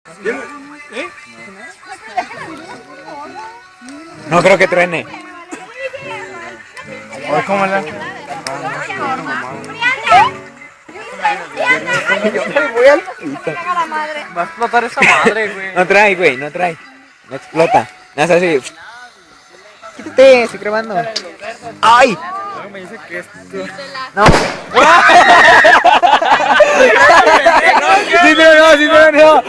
¿Eh? No creo que truene. ¿Cómo la? Va a explotar esa madre, güey. No trae, güey, no trae. No explota. No es así. Quítate, estoy grabando. ¡Ay! Me dice que esto. No. Sí, no, sí, no.